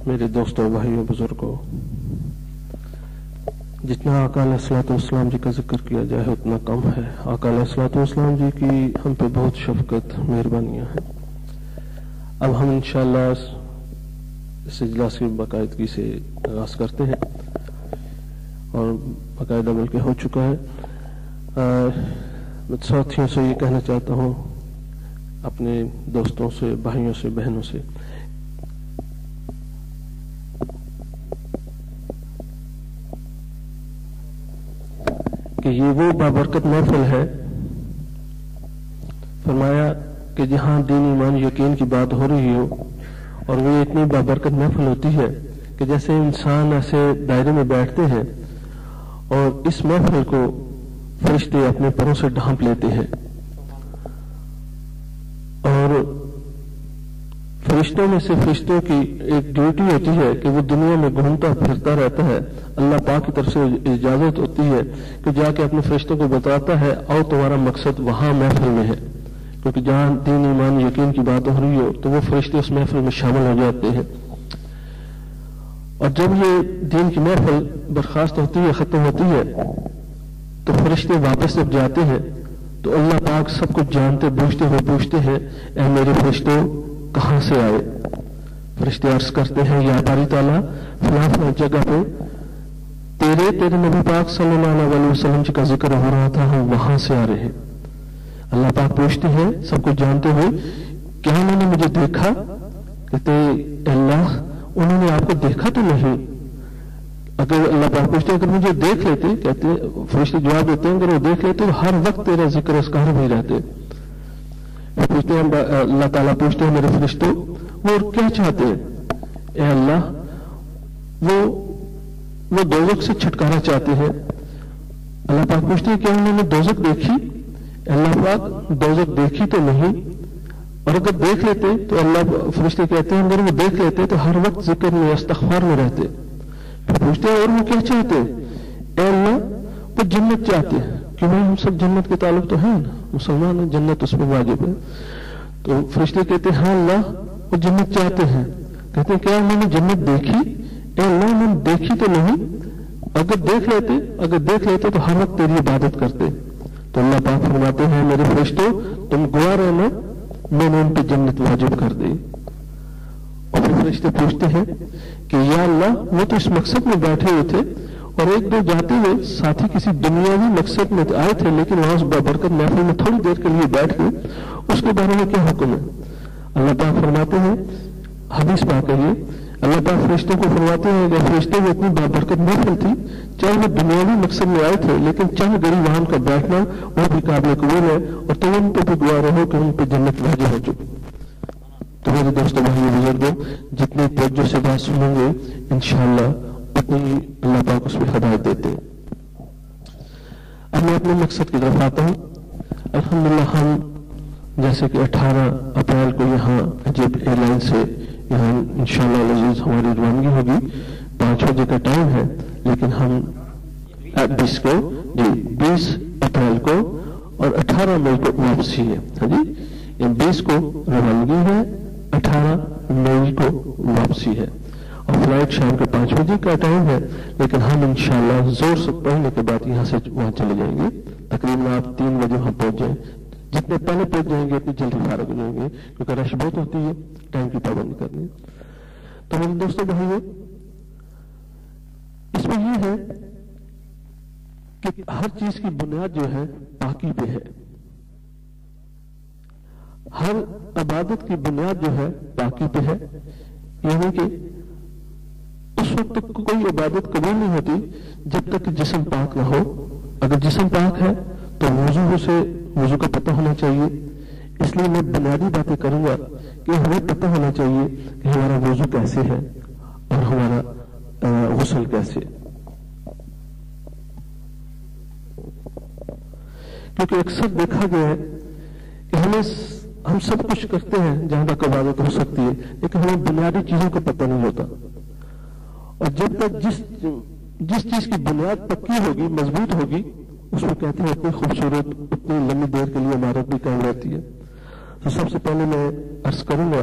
میرے دوستوں بھائیوں بزرگوں، جتنا آقا علیہ الصلوۃ والسلام جی کا ذکر کیا جائے اتنا کم ہے۔ آقا علیہ الصلوۃ والسلام جی کی ہم پہ بہت شفقت مہربانیاں ہیں۔ اب ہم انشاءاللہ اس اجلاس کی باقاعدگی سے آغاز کرتے ہیں اور باقاعدہ بلکہ ہو چکا ہے۔ میں ساتھیوں سے یہ کہنا چاہتا ہوں، اپنے دوستوں سے، بھائیوں سے، بہنوں سے، کہ یہ وہ بابرکت محفل ہے، فرمایا کہ جہاں دین ایمان یقین کی بات ہو رہی ہو، اور وہ اتنی بابرکت محفل ہوتی ہے کہ جیسے انسان ایسے دائرے میں بیٹھتے ہیں اور اس محفل کو فرشتے اپنے پروں سے ڈھانپ لیتے ہیں، اور فرشتوں میں سے فرشتوں کی ایک ڈیوٹی ہوتی ہے کہ وہ دنیا میں گھومتا پھرتا رہتا ہے۔ اللہ پاک کی طرف سے اجازت ہوتی ہے کہ جا کے اپنے فرشتوں کو بتاتا ہے آؤ تمہارا مقصد وہاں محفل میں ہے، کیونکہ جہاں دین ایمان یقین کی بات ہو رہی ہو تو وہ فرشتے اس محفل میں شامل ہو جاتے ہیں۔ اور جب یہ دین کی محفل برخاست ہوتی ہے، ختم ہوتی ہے، تو فرشتے واپس جب جاتے ہیں تو اللہ پاک سب کچھ جانتے بوجھتے ہوئے پوچھتے ہیں اے میرے فرشتوں کہاں سے آئے؟ فرشتے عرض کرتے ہیں یا باری تعالیٰ فلاں فلاں جگہ پہ تیرے نبی پاک صلی اللہ علیہ وسلم جی کا ذکر ہو رہا تھا، ہم وہاں سے آ رہے ہیں۔ اللہ پاک پوچھتے ہیں سب کچھ جانتے ہوئے کیا انہوں نے مجھے دیکھا؟ کہتے اللہ انہوں نے آپ کو دیکھا تو نہیں۔ اگر اللہ پاک پوچھتے اگر مجھے دیکھ لیتے، کہتے فرشتے جواب دیتے ہیں اگر وہ دیکھ لیتے تو ہر وقت تیرا ذکر اذکار میں رہتے۔ پوچھتے ہیں اللہ تعالیٰ پوچھتے ہیں میرے فرشتوں وہ اور کیا چاہتے ہیں؟ اے اللہ وہ دوزخ سے چھٹکارا چاہتے ہیں۔ اللہ پاک پوچھتے ہیں کیا انہوں نے دوزخ دیکھی؟ اللہ پاک دوزخ دیکھی تو نہیں، اور اگر دیکھ لیتے تو اللہ فرشتے کہتے ہیں اگر وہ دیکھ لیتے تو ہر وقت ذکر میں استغفار میں رہتے۔ پھر پوچھتے ہیں اور وہ کیا چاہتے ہیں؟ اے اللہ وہ جنت چاہتے ہیں، کیونکہ ہم سب جنت کے تعلق تو ہیں نا، مسلمان ہیں، جنت اس میں واجب ہے۔ تو فرشتے کہتے ہیں ہاں اللہ وہ جنت چاہتے ہیں۔ کہتے ہیں کیا انہوں نے جنت دیکھی؟ اے اللہ انہوں نے دیکھی تو نہیں، اگر دیکھ لیتے تو ہر وقت تیری عبادت کرتے۔ تو اللہ پاک فرماتے ہیں میرے فرشتوں تم گواہ رہنا، میں نے ان پہ جنت واجب کر دی۔ اور پھر فرشتے پوچھتے ہیں کہ یا اللہ وہ تو اس مقصد میں بیٹھے ہوئے تھے اور ایک دو جاتے ہوئے ساتھی کسی دنیاوی مقصد میں آئے تھے، لیکن وہاں برکت محفل میں تھوڑی دیر کے لیے بیٹھ گئے، اس کے بارے میں کیا حکم ہے؟ اللہ پاک فرماتے ہیں حدیث پاک ہے یہ، اللہ پاک فرشتوں کو فرماتے ہیں کہ فرشتوں میں اتنی بابرکت محفل تھی، چاہے وہ دنیاوی مقصد میں آئے تھے لیکن چند گھڑی وہاں کا بیٹھنا وہ بھی قابل قبول ہے، اور تم ان پہ بھی گواہ رہو کہ ان پہ جنت واجب ہو چکی۔ تو میرے دوستوں بھائیوں بزرگوں، جتنی توجہ سے بات سنیں گے انشاءاللہ اتنی اللہ پاک اس میں ہدایت دیتے۔ اب میں اپنے مقصد کی طرف آتا ہوں۔ الحمدللہ ہم جیسے کہ 18 اپریل کو یہاں عجیب ایئر لائن سے یہاں انشاءاللہ العزیز ہماری روانگی ہوگی، 5 بجے کا ٹائم ہے، لیکن ہم 20 اپریل کو اور 18 مئی کو واپسی ہے۔ ہاں جی 20 کو روانگی ہے، 18 مئی کو واپسی ہے، اور فلائٹ شام کے 5 بجے کا ٹائم ہے، لیکن ہم انشاءاللہ زور سے پڑھنے کے بعد یہاں سے وہاں چلے جائیں گے۔ تقریباً آپ 3 بجے وہاں پہنچ جائیں، جتنے پہلے پہنچ جائیں گے اتنی جلدی فارغ ہو جائیں گے، کیونکہ رش بہت ہوتی ہے، ٹائم کی پابندی کرنی۔ تو میرے دوستوں بھائیوں، اس میں یہ ہے کہ ہر چیز کی بنیاد جو ہے پاکی پہ ہے، ہر عبادت کی بنیاد جو ہے پاکی پہ ہے، یعنی کہ اس وقت تک کوئی عبادت قبول نہیں ہوتی جب تک جسم پاک نہ ہو۔ اگر جسم پاک ہے تو وضو کا پتہ ہونا چاہیے، اس لیے میں بنیادی باتیں کروں گا کہ ہمیں پتہ ہونا چاہیے کہ ہمارا وضو کیسے ہے اور ہمارا غسل کیسے، کیونکہ اکثر دیکھا گیا ہے کہ ہم سب کچھ کرتے ہیں جہاں تک عبادت ہو سکتی ہے، لیکن ہمیں بنیادی چیزوں کا پتہ نہیں ہوتا، اور جب تک جس چیز کی بنیاد پکی ہوگی، مضبوط ہوگی، اس کو کہتے ہیں اتنی خوبصورت اتنی لمبی دیر کے لیے عمارت بھی قائم رہتی ہے۔ تو سب سے پہلے میں عرض کروں گا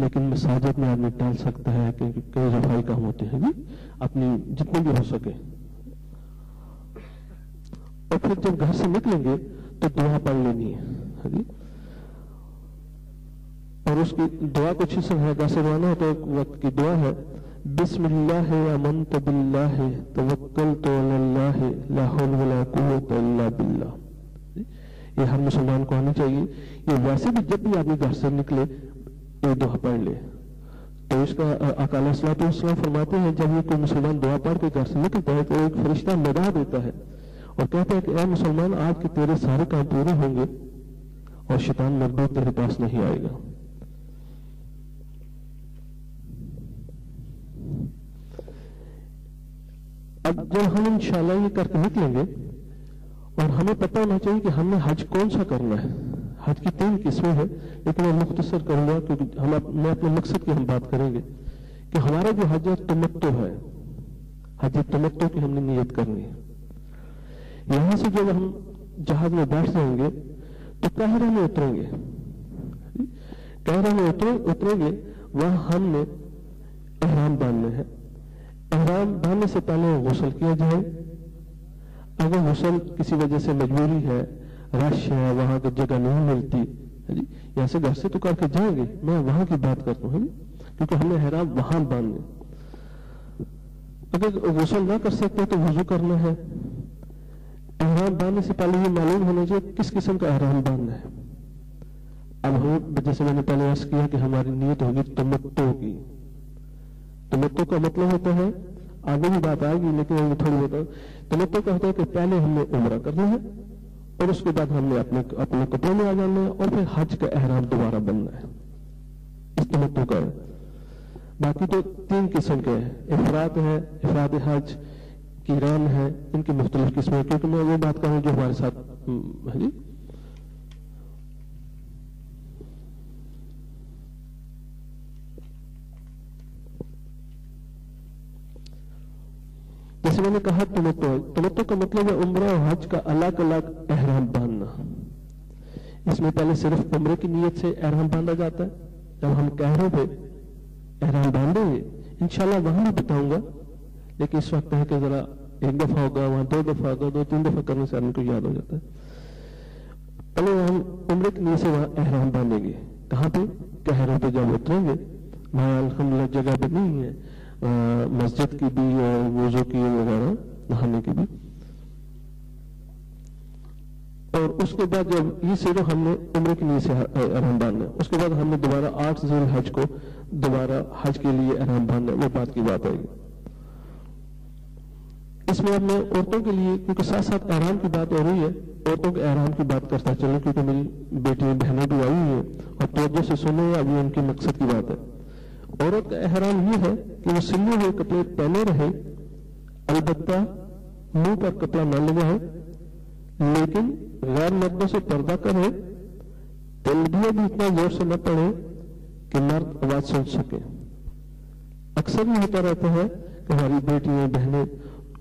لیکن مساجد میں آدمی ٹال سکتا ہے کیونکہ کئی صفائی کام ہوتے ہیں جی اپنی جتنے بھی ہو سکے. اور پھر جب گھر سے نکلیں گے تو دعا پڑھ لینی ہے جی. اور اس کی دعا کچھ حصہ ہے کیسے روانہ ہے تو ایک وقت کی دعا ہے بسم اللہ آمنت باللہ توکلت علی اللہ لا حول ولا قوت الا باللہ. یہ ہر مسلمان کو آنی چاہیے. یہ ویسے بھی جب بھی آدمی گھر سے نکلے یہ دعا پڑھ لے. تو اس کا آقا علیہ الصلوۃ والسلام فرماتے ہیں جب یہ کوئی مسلمان دعا پڑھ کے گھر سے نکلتا ہے تو ایک فرشتہ ندا دیتا ہے اور کہتا ہے کہ اے مسلمان آج کے تیرے سارے کام پورے ہوں گے اور شیطان مردود تیرے پاس نہیں آئے گا. اب جب ہم انشاءاللہ یہ کر کے نکلیں گے اور ہمیں پتہ ہونا چاہیے کہ ہم نے حج کون سا کرنا ہے. حج کی 3 قسمیں ہیں لیکن میں مختصر کروں گا کیونکہ میں اپنے مقصد کی ہم بات کریں گے کہ ہمارا جو حج تمتع ہے حج تمتع کی ہم نے نیت کرنی ہے. یہاں سے جب ہم جہاز میں بیٹھ جائیں گے تو قاہرہ میں اتریں گے. قاہرہ میں اتریں گے وہاں ہم نے احرام باندھنا ہے. احرام باندھنے سے پہلے غسل کیا جائے. اگر غسل کسی وجہ سے مجبوری ہے رش ہے وہاں کی جگہ نہیں ملتی جی یہاں سے گھر سے تو کر کے جائیں گے میں وہاں کی بات کرتا ہوں کیونکہ ہم نے احرام وہاں باندھنے. اگر غسل نہ کر سکتے تو وضو کرنا ہے. احرام باندھنے سے پہلے یہ معلوم ہونا چاہیے کس قسم کا احرام باندھنا ہے. اب ہم جیسے میں نے پہلے عرض کیا کہ ہماری نیت ہوگی تمتع کی. تمتع کا مطلب ہوتا ہے آگے بھی بات آئے گی لیکن میں تھوڑی بتاؤں. تمتع کا ہوتا ہے کہ پہلے ہم نے عمرہ کرنا ہے اور اس کے بعد ہم نے اپنے کپڑوں میں آ جانا ہے اور پھر حج کا احرام دوبارہ بننا ہے. اس تمتع کا ہے. باقی تو 3 قسم کے ہیں. افراد ہے افراد حج قران ہے ان کی مختلف قسمیں کیونکہ میں وہ بات کروں جو ہمارے ساتھ ہے جی. جیسے میں نے کہا تمتع کا مطلب ہے عمرہ اور حج کا الگ الگ احرام باندھنا. اس میں پہلے صرف عمرے کی نیت سے احرام باندھا جاتا ہے. جب ہم قاہرہ پہ احرام باندھیں گے انشاءاللہ وہاں بھی بتاؤں گا لیکن اس وقت ہے کہ ذرا 1 دفعہ ہوگا وہاں 2 دفعہ ہوگا 2-3 دفعہ کرنے سے آدمی کو یاد ہو جاتا ہے. پہلے ہم عمرے کی نیت سے وہاں احرام باندھیں گے. کہاں پہ قاہرہ پہ جب اتریں گے وہاں الحمدللہ جگہ بھی نہیں ہے مسجد کی بھی اور وضو کی وغیرہ نہانے کی بھی. اور اس کے بعد جب یہ صرف ہم نے عمرے کی نیت سے احرام باندھنا ہے اس کے بعد ہم نے دوبارہ 8 ذی الحج کو دوبارہ حج کے لیے احرام باندھنا ہے. وہ بات کی بات آئے گی. اس میں اب میں عورتوں کے لیے کیونکہ ساتھ ساتھ احرام کی بات ہو رہی ہے عورتوں کے احرام کی بات کرتا چلوں کیونکہ میری بیٹی بہنیں بھی آئی ہیں اور توجہ سے سنیں ابھی ان کے مقصد کی بات ہے. عورت کا احرام یہ ہے کہ وہ سلے ہوئے کپڑے پہنے رہے البتہ منہ پر کپڑا نہ لگائے لیکن غیر مردوں سے پردہ کرے. تلبیہ بھی اتنا زور سے نہ پڑے کہ مرد آواز سن سکے. اکثر یہ ہوتا رہتا ہے کہ ہماری بیٹیاں بہنیں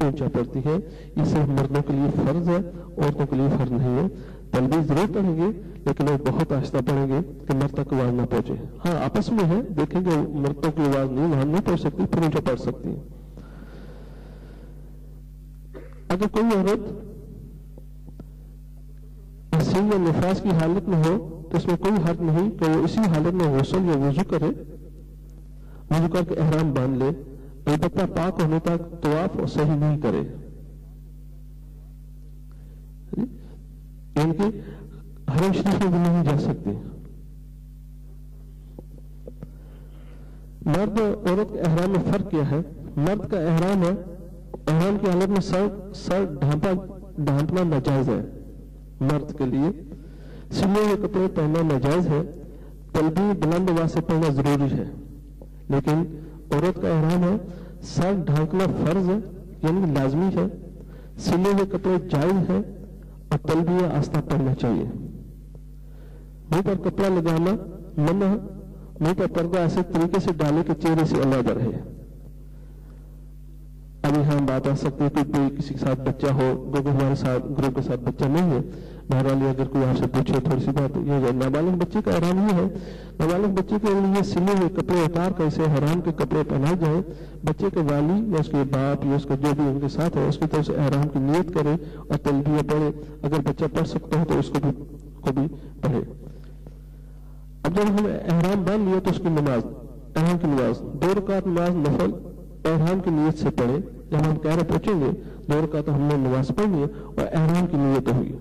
اونچا پڑتی ہے. یہ صرف مردوں کے لیے فرض ہے عورتوں کے لیے فرض نہیں ہے. تلبیہ ضرور پڑھیں گے لیکن وہ بہت آہستہ پڑھیں گے کہ مرد تک آواز نہ پہنچے. ہاں آپس میں ہے دیکھیں گے مردوں کی آواز نہیں وہاں نہیں پہنچ سکتی پھر اونچا پڑھ سکتی ہیں. اگر کوئی عورت حسین یا نفاس کی حالت میں ہو تو اس میں کوئی حرج نہیں کہ وہ اسی حالت میں غسل یا وضو کرے. وضو کر کے احرام باندھ لے البتہ پاک ہونے تک طواف صحیح نہیں کرے. یعنی کہ حرم شریف میں بھی نہیں جا سکتے. مرد اور عورت کے احرام میں فرق کیا ہے. مرد کا احرام ہے احرام کی حالت میں سر ڈھانپنا ناجائز ہے مرد کے لیے. سلے ہوئے کپڑے پہننا ناجائز ہے. تلبیہ بلند آواز سے پڑھنا ضروری ہے لیکن عورت کا احرام ہے سر ڈھانکنا فرض ہے یعنی لازمی ہے. سلے ہوئے کپڑے جائز ہے اور تلبیہ آہستہ پڑھنا چاہیے. منہ پر کپڑا لگانا منع. منہ پر پردہ ایسے طریقے سے ڈالے کہ چہرے سے علیحدہ رہے. ابھی ہم بات آ سکتے ہیں کہ کوئی کسی کے ساتھ بچہ ہو جو کہ ہمارے ساتھ گروپ کے ساتھ بچہ نہیں ہے بہرحال اگر کوئی آپ سے پوچھے تھوڑی سی بات یہ ہے، نابالغ بچے کا احرام یہ ہے، نابالغ بچے کے لیے سلے ہوئے کپڑے اتار کر اسے احرام کے کپڑے پہنائے جائیں، بچے کے والی یا اس کے باپ یا اس کا جو بھی ان کے ساتھ ہے اس کی طرف سے احرام کی نیت کرے اور تلبیہ پڑھے، اگر بچہ پڑھ سکتا ہے تو اس کو بھی پڑھے۔ اب جب ہم احرام باندھ لیا تو اس کی نماز، احرام کی نماز 2 رکعت نماز نفل احرام کی نیت سے پڑھے۔ جب ہم کہہ رہے پہنچیں گے 2 رکعت ہم نے نماز پڑھنی ہے اور احرام کی نیت ہوئی،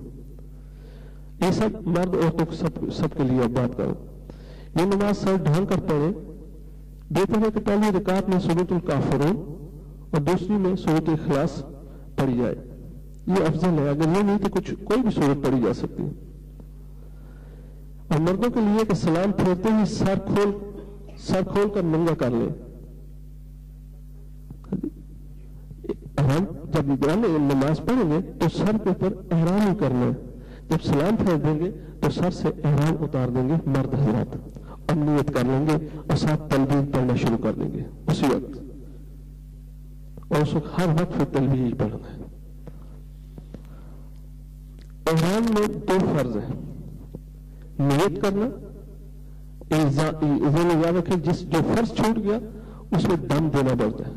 یہ سب مرد عورتوں کو سب کے لیے بات کرو۔ یہ نماز سر ڈھانگ کر پڑھے، بہتر ہے کہ پہلی رکعت میں سورۃ الکافرون اور دوسری میں سورۃ اخلاص پڑھی جائے، یہ افضل ہے۔ اگر یہ نہیں تو کوئی بھی سورت پڑھی جا سکتی ہے۔ اور مردوں کے لیے کہ سلام پھیرتے ہی سر کھول کر ننگا کر لے۔ احرام جب نماز پڑھیں گے تو سر کے اوپر احرام ہی کرنا ہے، جب سلام پھیر دیں گے تو سر سے احرام اتار دیں گے مرد حضرات اور نیت کر لیں گے اور ساتھ تلبیہ پڑھنا شروع کر دیں گے اسی وقت، اور اس وقت ہر وقت پھر تلبیہ ہی پڑھنا ہے۔ احرام میں 2 فرض ہیں، نیت کرنا، ذہن یاد رکھیں جو فرض چھوٹ گیا اس میں دم دینا پڑتا ہے،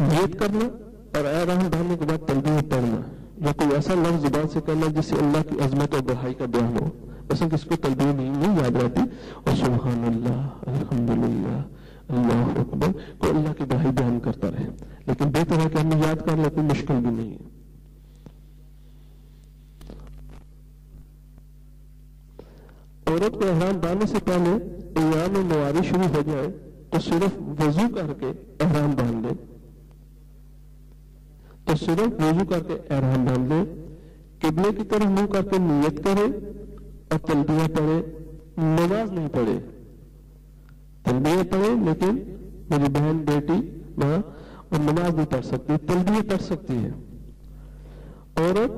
نیت کرنا اور احرام باندھنے کے بعد تلبیہ پڑھنا، یا کوئی ایسا لفظ زبان سے کرنا جس سے اللہ کی عظمت اور بڑائی کا بیان ہو، مثلا کس کو تلبیہ نہیں یاد رہتی اور سبحان اللہ الحمدللہ اللہ اکبر کو اللہ کی بڑائی بیان کرتا رہے، لیکن بہتر ہے کہ ہم یاد کر لیں، کوئی مشکل بھی نہیں ہے۔ عورت کو احرام باندھنے سے پہلے ایام نواری شروع ہو جائے تو صرف وضو کر کے احرام باندھ لے، احرام باندھ لے، قبلے کی طرف منہ کر کے نیت کرے اور تلبیہ پڑھے، نماز نہیں پڑھے، تلبیہ پڑھے لیکن میری بہن بیٹی ماں اور نماز نہیں پڑھ سکتی، تلبیہ پڑھ سکتی ہے۔ عورت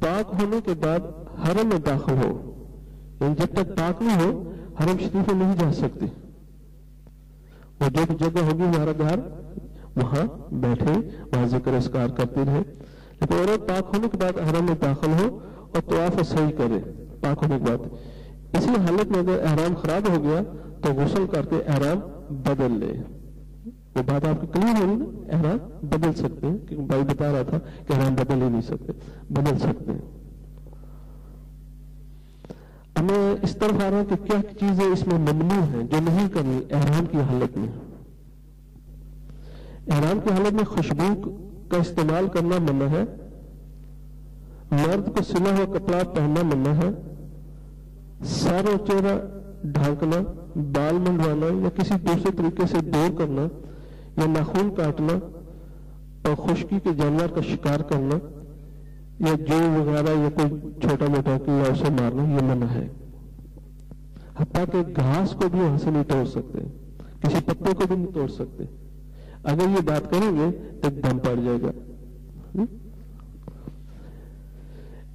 پاک ہونے کے بعد حرم میں داخل ہو، یعنی جب تک پاک نہیں ہو حرم شریف میں نہیں جا سکتی، وہ جو بھی جگہ ہوگی ہمارا گھر وہاں بیٹھے، وہاں ذکر اذکار کرتے رہے، لیکن عورت پاک ہونے کے بعد حرم میں داخل ہو اور طواف صحیح کرے پاک ہونے کے بعد۔ اسی حالت میں اگر احرام خراب ہو گیا تو غسل کر کے احرام بدل لے، وہ بات آپ کی کلیئر ہوئی نا، احرام بدل سکتے ہیں، کیونکہ بھائی بتا رہا تھا کہ احرام بدل ہی نہیں سکتے، بدل سکتے ہیں۔ ہمیں اس طرف آ رہا ہے کہ کیا چیزیں اس میں ممنوع ہیں جو نہیں کرنی احرام کی حالت میں۔ احرام کی حالت میں خوشبو کا استعمال کرنا منع ہے، مرد کو سلا ہوا کپڑا پہننا منع ہے، سر اور چہرہ ڈھانکنا، بال منڈوانا یا کسی دوسرے طریقے سے دور کرنا یا ناخن کاٹنا اور خشکی کے جانور کا شکار کرنا یا جو وغیرہ یا کوئی چھوٹا موٹا کیا اسے مارنا یہ منع ہے۔ حتیٰ کہ گھاس کو بھی وہاں سے نہیں توڑ سکتے، کسی پتے کو بھی نہیں توڑ سکتے، اگر یہ بات کریں گے تو دم پڑ جائے گا۔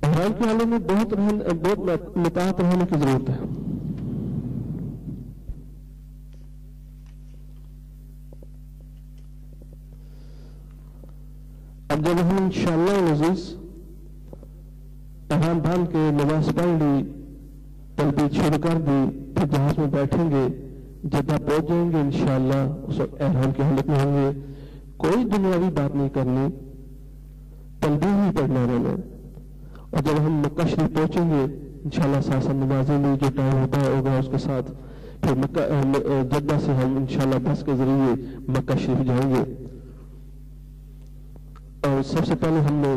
احرام کی حالت میں بہت مطاعت رہنے کی ضرورت ہے۔ اب جب ہم انشاءاللہ العزیز احرام باندھ کے نماز پڑھ لی، تلبیہ شروع کر دی، پھر جہاز میں بیٹھیں گے، جدہ پہنچ جائیں گے انشاءاللہ، اس وقت احرام کی حالت میں ہوں گے، کوئی دنیاوی بات نہیں کرنی، تلبیہ ہی پڑھنا رہنا۔ اور جب ہم مکہ شریف پہنچیں گے انشاءاللہ ساتھ نمازیں بھی جو ٹائم ہوتا ہوگا اس کے ساتھ، پھر جدہ سے ہم انشاءاللہ بس کے ذریعے مکہ شریف جائیں گے، اور سب سے پہلے ہم نے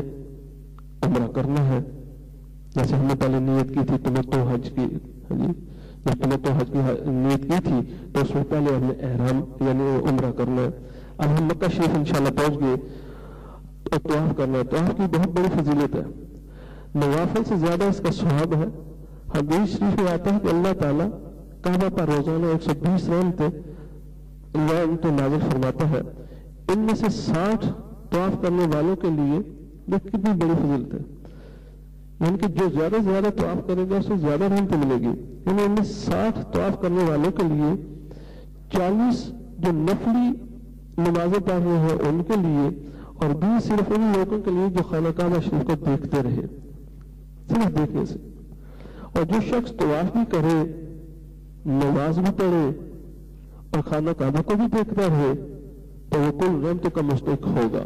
عمرہ کرنا ہے، جیسے ہم نے پہلے نیت کی تھی تمتع حج کی، جب تمتع حج کی نیت کی تھی تو اس میں پہلے ہم نے احرام یعنی عمرہ کرنا ہے۔ اب ہم مکہ شریف انشاءاللہ پہنچ گئے اور طواف کرنا ہے۔ طواف کی بہت بڑی فضیلت ہے، نوافل سے زیادہ اس کا ثواب ہے۔ حدیث شریف میں آتا ہے کہ اللہ تعالیٰ کعبہ پر روزانہ 120 رحمتیں نازل فرماتا ہے، ان میں سے 60 طواف کرنے والوں کے لیے یہ کتنی بڑی فضیلت ہے، یعنی کہ جو زیادہ سے زیادہ طواف کرے گا اسے زیادہ رحمت ملے گی، یعنی ان میں 60 طواف کرنے والوں کے لیے 40 جو نفلی نمازیں پڑھ رہے ہیں ان کے لیے، اور بھی صرف ان لوگوں کے لیے جو خانہ کعبہ شریف کو دیکھتے رہے، صرف دیکھنے سے. اور جو شخص طواف بھی کرے، نماز بھی پڑھے اور خانہ کعبہ کو بھی دیکھتا رہے تو وہ کل رحمتوں کا مستحق ہوگا.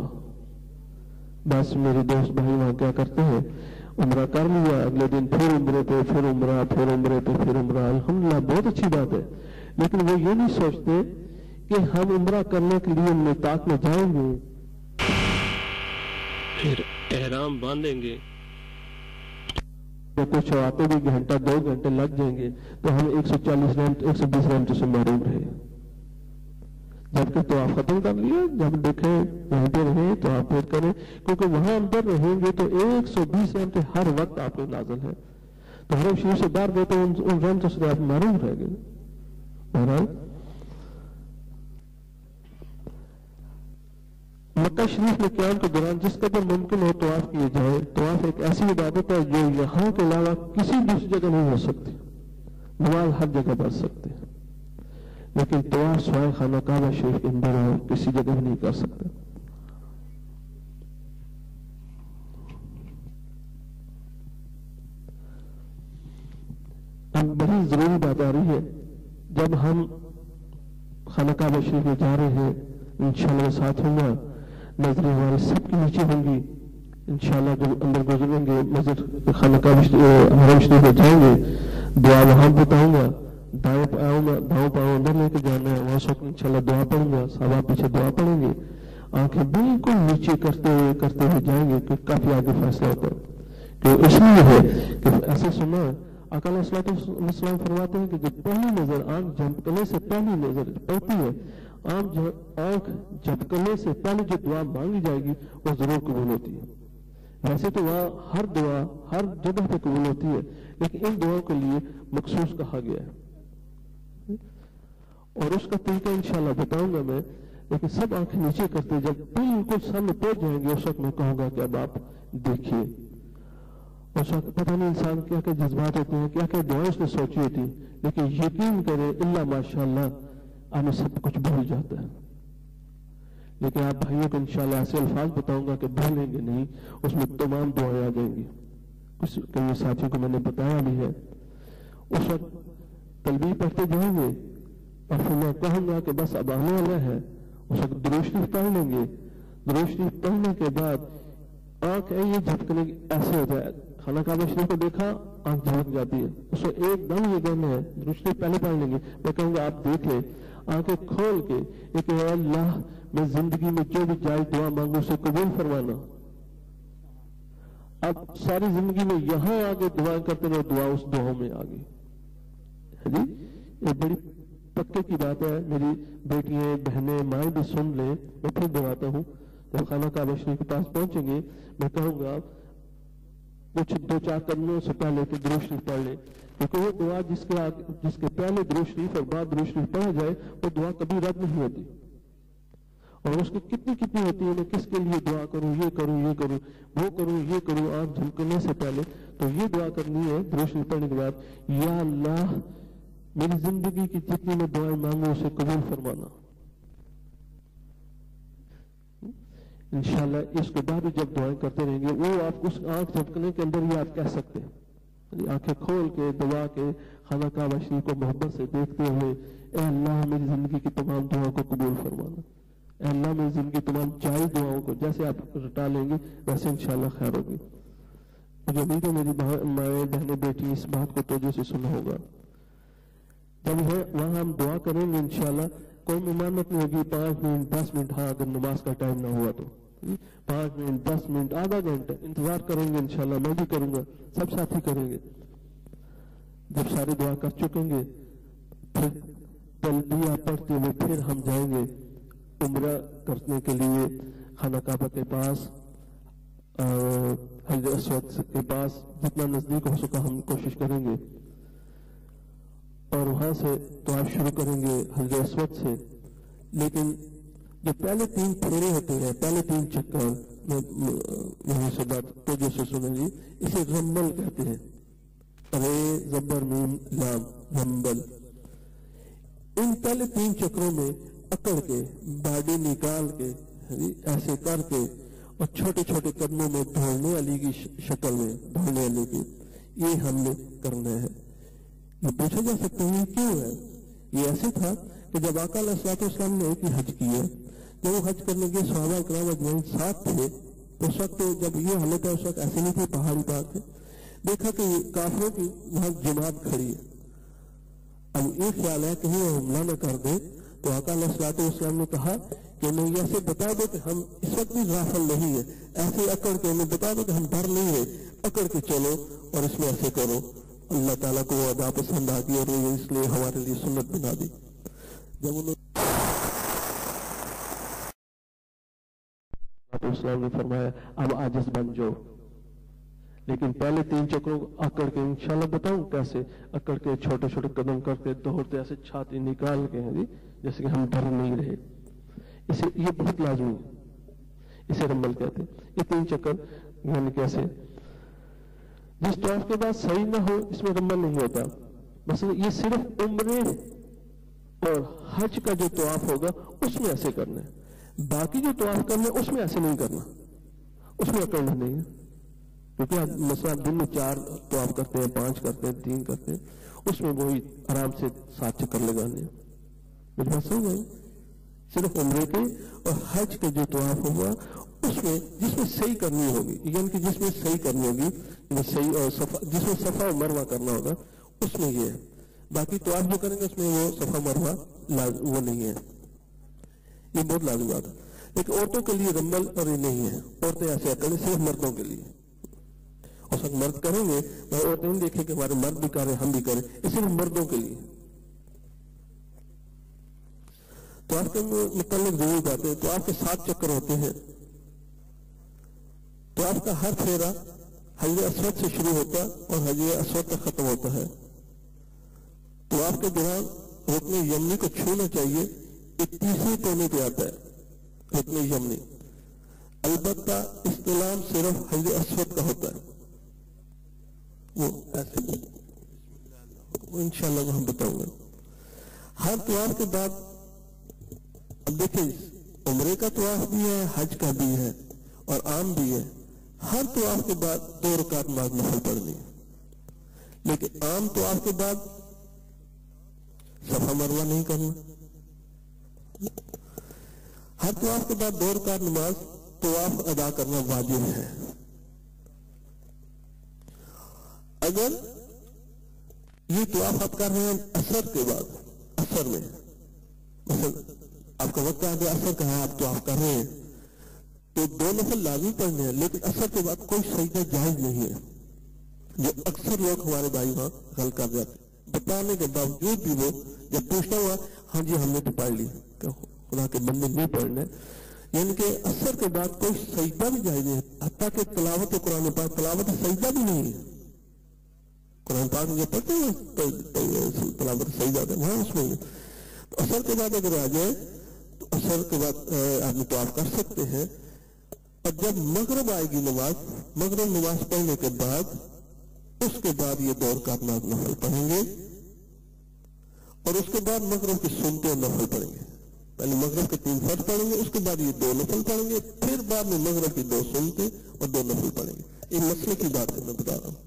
بس میرے دوست بھائی وہاں کیا کرتے ہیں، عمرہ کر لیا، اگلے دن پھر عمرے پہ، پھر عمرہ، پھر عمرے پہ، پھر عمرہ. الحمدللہ بہت اچھی بات ہے، لیکن وہ یہ نہیں سوچتے کہ ہم عمرہ کرنے کے لیے میقات میں جائیں گے، پھر احرام باندھیں گے تو کچھ آتے بھی گھنٹہ 2 گھنٹے لگ جائیں گے تو ہم 140 رحمت 120 رحمتوں سے محروم رہے. جبکہ تو آپ ختم کر لیا، جب دیکھیں وہیں پہ رہیں تو آپ پھر کریں، کیونکہ وہاں اندر رہیں گے تو 120 رحمتیں ہر وقت آپ پہ نازل ہیں. تو حرم شریف سے باہر گئے تو ان رحمتوں سے آپ محروم رہ گئے. بہرحال مکہ شریف میں قیام کے دوران جس قدر ممکن ہو طواف کیے جائے. طواف ایک ایسی عبادت ہے جو یہاں کے علاوہ کسی دوسری جگہ نہیں ہو سکتی. نماز ہر جگہ پڑھ سکتے ہیں، لیکن طواف سوائے خانہ کعبہ شریف کے اندر اور کسی جگہ بھی نہیں کر سکتے. اب بڑی ضروری بات آ رہی ہے، جب ہم خانہ کعبہ شریف میں جا رہے ہیں انشاءاللہ ساتھ ہوں گا، نظریں ہمارے سب کے نیچے ہوں گی. انشاءاللہ جب اندر گزریں گے مسجد خانہ کعبہ حرم شریف میں جائیں گے، دعا وہاں بتاؤں گا، دائیں پاؤں اندر لے کے جانا ہے، وہاں سے انشاءاللہ دعا پڑھوں گا، صحابہ پیچھے دعا پڑھیں گے، آنکھیں بالکل نیچے کرتے ہوئے جائیں گے کہ کافی آگے فیصلہ ہوتا ہے. کہ اس لیے ہے کہ ایسے سنا آقا علیہ السلام فرماتے ہیں کہ جب پہلی نظر آنکھ جھپکنے سے پہلی نظر پڑتی ہے، آنکھ جھپکنے سے پہلے جو دعا مانگی جائے گی وہ ضرور قبول ہوتی ہے. ویسے تو وہاں ہر دعا ہر جگہ پہ قبول ہوتی ہے، لیکن ان دعاؤں کے لیے مخصوص کہا گیا ہے اور اس کا طریقہ انشاءاللہ بتاؤں گا میں. لیکن سب آنکھیں نیچے کرتے جب بالکل سامنے پہنچ جائیں گے اس وقت میں کہوں گا کہ اب آپ دیکھیے. اس وقت پتہ نہیں انسان کیا کیا جذبات ہوتے ہیں، کیا کیا دعائیں اس نے سوچی ہوتی ہیں، لیکن یقین کرے اللہ ماشاءاللہ ہمیں سب کچھ بھول جاتا ہے. لیکن آپ بھائیوں کو انشاءاللہ ایسے الفاظ بتاؤں گا کہ بھولیں گے نہیں، اس میں تمام دعائیں آ جائیں گی. کچھ کئی ساتھیوں کو میں نے بتایا بھی ہے. اس وقت تلبیہ پڑھتے جائیں گے اور پھر میں کہوں گا کہ بس اب آنے والا ہے. اس وقت درود شریف پڑھ لیں گے. درود شریف پڑھنے کے بعد آنکھ یہ جھپکنے ایسے ہو جائے، خانہ کعبہ شریف کو دیکھا آنکھ جھپک جاتی ہے، اس کو ایک دم یہ کہنا ہے. درود شریف پہلے پڑھ لیں گے، میں کہوں گا آپ دیکھ لیں آنکھیں کھول کے ایک اے اللہ میں زندگی میں جو بھی جائز دعا مانگوں اسے قبول فرمانا. اب ساری زندگی میں یہاں آگے دعا کرتے رہے، دعا اس دعاؤں میں آگے. جی یہ بڑی پکے کی بات ہے. میری بیٹیاں بہنیں مائیں بھی سن لیں. میں پھر دعاتا ہوں جب خانہ کعبہ شریف کے پاس پہنچیں گے میں کہوں گا کچھ 2-4 قدموں سے پہلے کہ درود شریف پڑھ لیں، کیونکہ وہ دعا جس کے پہلے درود شریف اور بعد درود شریف پڑھا جائے وہ دعا کبھی رد نہیں ہوتی. اور اس کی کتنی ہوتی ہے، میں کس کے لیے دعا کروں، یہ کروں وہ کروں یہ کروں. آپ جھمکنے سے پہلے تو یہ دعا کرنی ہے درود شریف پڑھنے کے بعد، یا اللہ میری زندگی کی جتنی میں دعائیں مانگوں اسے قبول فرمانا. انشاءاللہ اس کے بعد جب دعائیں کرتے رہیں گے وہ آپ اس آنکھ جھپکنے کے اندر یہ آپ کہہ سکتے ہیں، آنکھیں کھول کے دعا کے خانہ کعبہ شریف کو محبت سے دیکھتے ہوئے، اے اللہ میری زندگی کی تمام دعاؤں کو قبول فرمانا. اے اللہ میری زندگی تمام جائز دعاؤں کو جیسے آپ رٹا لیں گے ویسے انشاءاللہ خیر ہوگی. مجھے امید ہے میری مائیں بہنیں بیٹی اس بات کو توجہ سے سنا ہوگا. جب وہاں ہم دعا کریں گے انشاءاللہ کوئی ممانعت نہیں ہوگی. 5 منٹ 10 منٹ، ہاں اگر نماز کا ٹائم نہ ہوا تو 5 منٹ 10 منٹ آدھا گھنٹہ انتظار کریں گے. انشاءاللہ میں بھی کروں گا، سب ساتھی کریں گے. جب ساری دعا کر چکیں گے پھر تلبیہ پڑھتے ہوئے پھر ہم جائیں گے عمرہ کرنے کے لیے خانہ کعبہ کے پاس، حجر اسود کے پاس جتنا نزدیک ہو سکا ہم کوشش کریں گے اور وہاں سے طواف شروع کریں گے حجر اسود سے. لیکن جو پہلے 3 پھیرے ہوتے ہیں، پہلے 3 چکر، وہاں سے بات توجہ سے سنیں گی، اسے رمبل کہتے ہیں. رے زبر میم لام رمبل. ان پہلے 3 چکروں میں اکڑ کے باڈی نکال کے ایسے کر کے اور چھوٹے چھوٹے قدموں میں دوڑنے والی کی شکل میں دوڑنے والی کی یہ ہم نے کرنا ہے. یہ پوچھا جا سکتا ہے یہ کیوں ہے؟ یہ ایسے تھا کہ جب آقا علیہ الصلوۃ والسلام نے ایک ہی حج کی ہے، جب وہ حج کرنے کے صحابہ کرام اجمعین ساتھ تھے تو اس وقت جب یہ حالت ہے اس وقت ایسے نہیں تھے، پہاڑی پاک تھے، دیکھا کہ کافروں کی وہاں جماعت کھڑی ہے. اب یہ خیال ہے کہیں وہ حملہ نہ کر دے، تو آقا علیہ الصلوۃ والسلام نے کہا کہ نہیں، ایسے بتا دو کہ ہم اس وقت بھی غافل نہیں ہے، ایسے اکڑ کے انہیں بتا دو کہ ہم ڈر نہیں ہے، اکڑ کے چلو اور اس میں ایسے کرو. اللہ تعالیٰ کو وہ ادا پسند آ گئی اور وہ اس لیے ہمارے لیے سنت بنا دی. جب انہوں اسلام نے فرمایا اب عاجز بن جاؤ، لیکن پہلے 3 چکروں کو اکڑ کے انشاءاللہ بتاؤں کیسے اکڑ کے چھوٹے چھوٹے قدم کرتے دوڑتے ایسے چھاتی نکال کے ہیں جی جیسے کہ ہم ڈر نہیں رہے. اسے یہ بہت لازمی ہے، اسے رمل کہتے ہیں. یہ 3 چکر یعنی کیسے جس طواف کے بعد صحیح نہ ہو اس میں رمل نہیں ہوتا. مثلا یہ صرف عمرے اور حج کا جو طواف ہوگا اس میں ایسے کرنا ہے، باقی جو طواف کرنا ہے اس میں ایسے نہیں کرنا، اس میں اکڑنا نہیں ہے. کیونکہ مثلا دن میں 4 طواف کرتے ہیں، 5 کرتے ہیں، 3 کرتے ہیں، اس میں وہی آرام سے 7 چکر لگانے ہیں. مجھے بات سمجھ آئی؟ صرف عمرے کے اور حج کے جو طواف ہوگا اس میں جس میں صحیح کرنی ہوگی، یعنی کہ جس میں صحیح کرنی ہوگی صحیح اور جس میں صفا و مروہ کرنا ہوگا اس میں یہ ہے. باقی طواف جو کریں گے اس میں وہ صفا مروہ وہ نہیں ہے. یہ بہت لازمی بات ہے. لیکن عورتوں کے لیے رمل اور یہ نہیں ہے، عورتیں ایسے کریں، صرف مردوں کے لیے. اور سب مرد کریں گے، عورتیں نہیں دیکھیں کہ ہمارے مرد بھی کریں ہم بھی کریں، یہ صرف مردوں کے لیے. تو آپ کے متعلق ضروری بات ہے. تو آپ کے 7 چکر ہوتے ہیں. تو آپ کا ہر پھیرا حجر اسود سے شروع ہوتا اور حجر اسود تک ختم ہوتا ہے. تو آپ کے دوران رکن یمنی کو چھونا چاہیے. 31ویں کونے پہ آتا ہے رکن یمنی. البتہ استلام صرف حجر اسود کا ہوتا ہے، وہ ایسے انشاءاللہ ہم بتاؤں گا. ہر طواف کے بعد اب دیکھیں عمرے کا طواف بھی ہے، حج کا بھی ہے اور عام بھی ہے. ہر طواف کے بعد 2 رکعت نماز نفل پڑھنی ہے. لیکن عام طواف کے بعد صفا مروہ نہیں کرنا. ہر طواف کے بعد 2 رکعت نماز طواف ادا کرنا واجب ہے. اگر یہ طواف آپ کر رہے ہیں اثر کے بعد، اثر میں مثلا آپ کا وقت آ گیا اثر کا ہے، آپ طواف کر رہے ہیں تو 2 نفل لازمی پڑھنے ہیں. لیکن اثر کے بعد کوئی سجدہ جائز نہیں ہے، جو اکثر لوگ ہمارے بھائی وہاں غلط کر جاتے. بتانے کے باوجود بھی وہ جب پوچھنا ہوا ہاں جی ہم نے تو پڑھ لی، خدا کے بندے نہیں پڑھنے. یعنی کہ اثر کے بعد کوئی سجدہ بھی جائز نہیں ہے، حتیٰ کہ تلاوت قرآن پاک، تلاوت سجدہ بھی نہیں ہے. قرآن پاک میں جو پڑھتے ہیں تلاوت سجدہ ہے وہاں اس میں. تو اثر کے بعد اگر آ جائے تو اثر کے بعد آپ طواف کر سکتے ہیں. اور جب مغرب آئے گی نماز، مغرب نماز پڑھنے کے بعد اس کے بعد یہ 2 رکعت نماز نفل پڑھیں گے اور اس کے بعد مغرب کی سنتے اور نفل پڑھیں گے. پہلے مغرب کے 3 فرض پڑھیں گے، اس کے بعد یہ 2 نفل پڑھیں گے، پھر بعد میں مغرب کی 2 سنتے اور 2 نفل پڑھیں گے. یہ مسئلے کی بات ہے میں بتا رہا ہوں.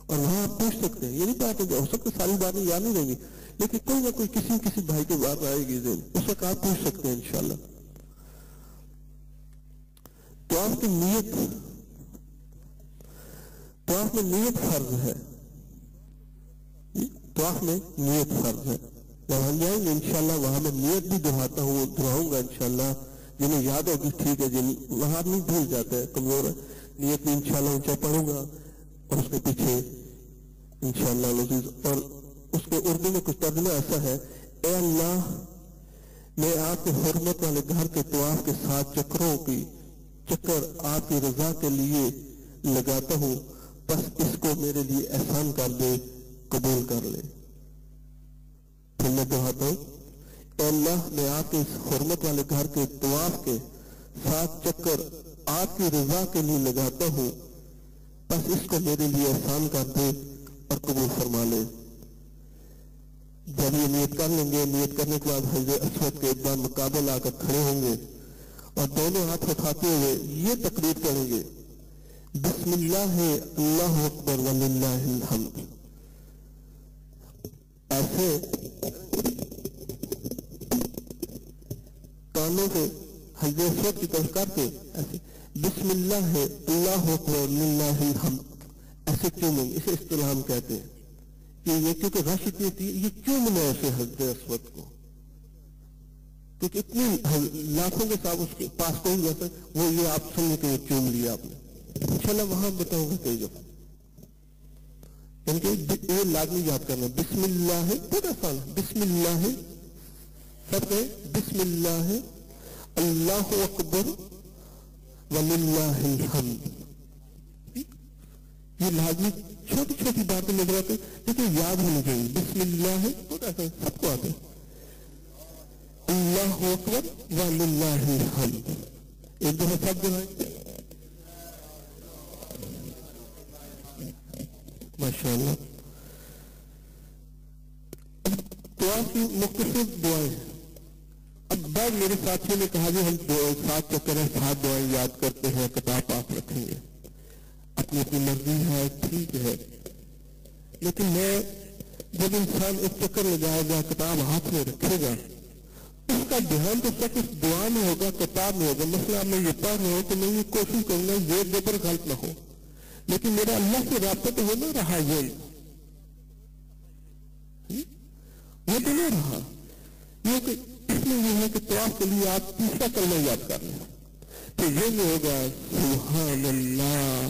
اور وہاں آپ پوچھ سکتے ہیں، یہ نہیں بات ہے کہ ہو سکتا ساری باتیں یاد نہیں رہیں گی، لیکن کوئی نہ کوئی کسی بھائی کے بات آئے گی ذہن، اس وقت آپ پوچھ سکتے ہیں انشاءاللہ. طواف کی نیت، طواف میں نیت فرض ہے. طواف میں نیت فرض ہے. جب ہم جائیں گے انشاءاللہ وہاں میں نیت بھی دہراؤں گا انشاءاللہ. جنہیں یاد ہوگی ٹھیک ہے، جن وہاں نہیں بھول جاتے ہیں کمزور ہے. نیت بھی انشاءاللہ اونچا پڑھوں گا اور اس کے پیچھے انشاءاللہ لذیذ. اور اس کے اردو میں کچھ ترجمہ ایسا ہے: اے اللہ، میں آپ کے حرمت والے گھر کے طواف کے 7 چکروں کی چکر آپ کی رضا کے لیے لگاتا ہوں، بس اس کو میرے لیے احسان کر دے، قبول کر لے. پھر میں دہراتا ہوں: اے اللہ، میں آپ کے اس حرمت والے گھر کے طواف کے 7 چکر آپ کی رضا کے لیے لگاتا ہوں، بس اس کو میرے لیے احسان کر دے اور قبول فرما لے. جب یہ نیت کر لیں گے، نیت کرنے کے بعد حجر اسود کے ایک بار مقابل آ کر کھڑے ہوں گے اور دونوں ہاتھ اٹھاتے ہوئے یہ تقریر کریں گے، بسم اللہ اللہ اکبر وللہ الحمد. ایسے کانوں سے حلق اسود کی طرف کر کے ایسے بسم اللہ اللہ اکبر وللہ الحمد ایسے چومیں گے. اسے استلام کہتے ہیں. یہ کیونکہ رش اتنی تھی، یہ چومنا ہے اسے حلق اسود کو، کیونکہ اتنی لاکھوں کے ساتھ اس کے پاس کون جاتا ہے، وہ یہ آپ سمجھے کہ یہ چوم لیا آپ نے. انشاءاللہ وہاں بتاؤں گا کئی دفعہ. یعنی کہ یہ لازمی یاد کرنا. بسم اللہ بہت آسان ہے. بسم اللہ سب کہیں بسم اللہ اللہ اکبر وللہ الحمد. یہ لازمی چھوٹی چھوٹی باتیں نظر آتے لیکن یاد ہونی چاہیے. بسم اللہ بہت آسان سب کو آتے ہیں. اللہ اکبر وللہ الحمد. ایک دفعہ سب دہائیں. ماشاءاللہ. دعا کی مختصر دعائیں. اب بعد میرے ساتھیوں نے کہا کہ ہم 7 چکر 7 دعائیں یاد کرتے ہیں، کتاب آپ رکھیں گے. اپنی اپنی مرضی ہے، ٹھیک ہے، لیکن میں جب انسان ایک چکر لگائے گا، کتاب ہاتھ میں رکھے گا، اس کا دھیان تو سب اس دعا میں ہوگا، کتاب میں ہوگا. مثلا میں یہ پڑھ رہا ہوں تو میں یہ کوشش کروں گا زیر زبر غلط نہ ہو، لیکن میرا اللہ سے رابطہ تو ہو نہ رہا، وہ تو نہیں رہا. اس میں یہ ہے کہ طواف کے لیے آپ تیسرا کلمہ یاد کر لیں. تو یہ نہیں ہوگا سبحان اللہ،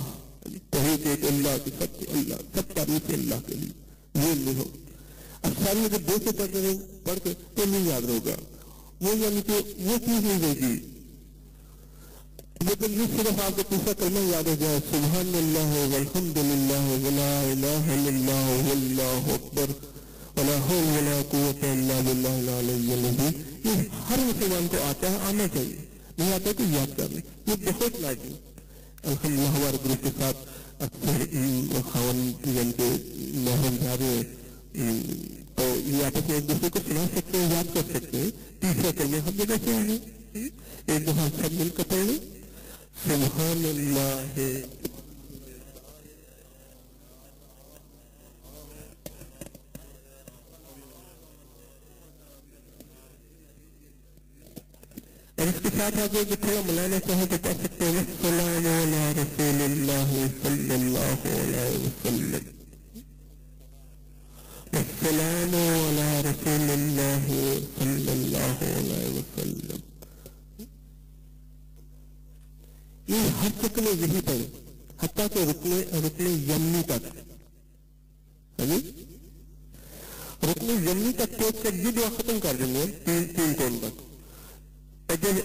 توحید اللہ کی سب تعریف اللہ کے لیے، یہ نہیں ہوگا. اب ساری اگر دو سے پڑھ کے تو نہیں یاد ہوگا. وہ یعنی کہ وہ چیز نہیں ہوگی. لیکن یہ صرف آپ کو تیسرا کلمہ یاد ہو جائے، سبحان اللہ والحمد للہ ولا الہ الا اللہ واللہ اکبر ولا حول ولا قوت الا باللہ العلی العظیم. یہ ہر مسلمان کو آتا ہے، آنا چاہیے. نہیں آتا تو یاد کر لیں. یہ بہت لازمی. الحمدللہ ہمارے گروپ کے ساتھ اکثر خاون یعنی کہ محرم جا رہے ہیں تو یہ آپس میں ایک دوسرے کو سنا سکتے ہیں، یاد کر سکتے ہیں. تیسرا کلمہ ہم جگہ سے آئے ایک دفعہ سب مل کر پڑھ لیں. سبحان اللہ اور اس کے ساتھ آگے جو تھوڑا ملانا چاہے تو پڑھ سکتے ہیں السلام علی رسول اللہ صلی اللہ علیہ وسلم. السلام علی رسول اللہ صلی اللہ علیہ وسلم. یہ ہر چکر میں یہی پڑھے حتیٰ کہ رکن یمنی تک. رکن یمنی تک پہنچ کر یہ دعا ختم کر دیں گے 3 کون تک. جب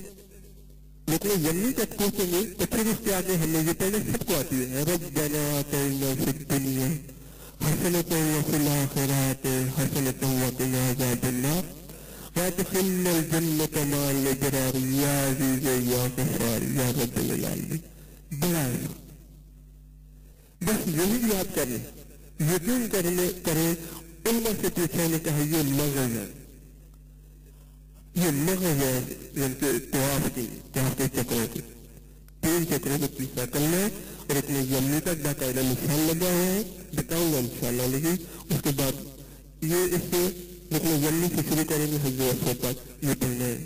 رکن یمنی تک پہنچیں گے تو پھر اس کے آگے ہمیں یہ پہلے سب کو آتی ہے ربنا آتنا فی الدنیا حسنۃ وفی الآخرۃ حسنۃ وقنا عذاب النار وادخلنا الجنة مع الابرار یا عزیز یا غفار یا رب العالمین. بڑا ہے بس یہی یاد کریں. یقین کریں علماء سے پوچھا نے کہا یہ مغز ہے، یہ مغز ہے یعنی کہ طواف کے چکروں کے 3 چکروں میں تیسرا کرنا ہے. اور اتنے یمنی تک باقاعدہ نشان لگا ہوا ہے، بتاؤں گا انشاءاللہ. لیکن اس کے بعد یہ اس سے رکن یمنی سے شروع کریں گے حضرت اسود تک یہ پڑھنا ہے.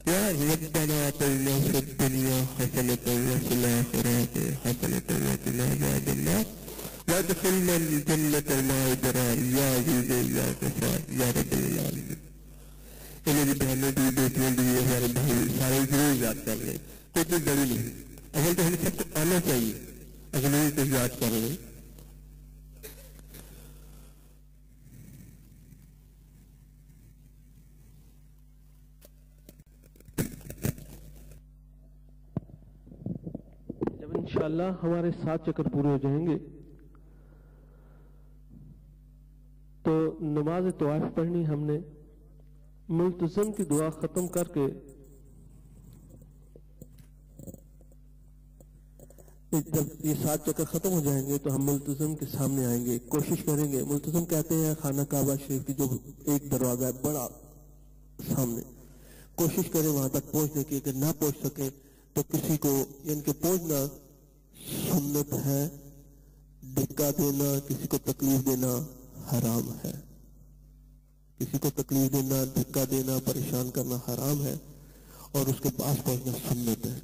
یا ربنا آتنا فی الدنیا حسنۃ وفی الآخرۃ حسنۃ وقنا عذاب النار وادخلنا الجنة مع الابرار یا عزیز یا غفار یا رب العالمین. میری بہنیں بھی بیٹیاں بھی ہمارے بھائی سارے ضرور یاد کر لیں، کوئی اتنی ڈری نہیں. اگر تو ہمیں سب کو آنا چاہیے، اگر نہیں تو یاد کر رہے. جب انشاءاللہ ہمارے 7 چکر پورے ہو جائیں گے تو نماز طواف پڑھنی ہم نے. ملتزم کی دعا ختم کر کے جب یہ 7 چکر ختم ہو جائیں گے تو ہم ملتزم کے سامنے آئیں گے. کوشش کریں گے. ملتزم کہتے ہیں خانہ کعبہ شریف کی جو ایک دروازہ ہے بڑا سامنے، کوشش کریں وہاں تک پہنچنے کی. اگر نہ پہنچ سکیں تو کسی کو یعنی کہ پہنچنا سنت ہے. دھکا دینا, کسی کو تکلیف دینا حرام ہے. کسی کو تکلیف دینا, دھکا دینا, پریشان کرنا حرام ہے, اور اس کے پاس پہنچنا سنت ہے.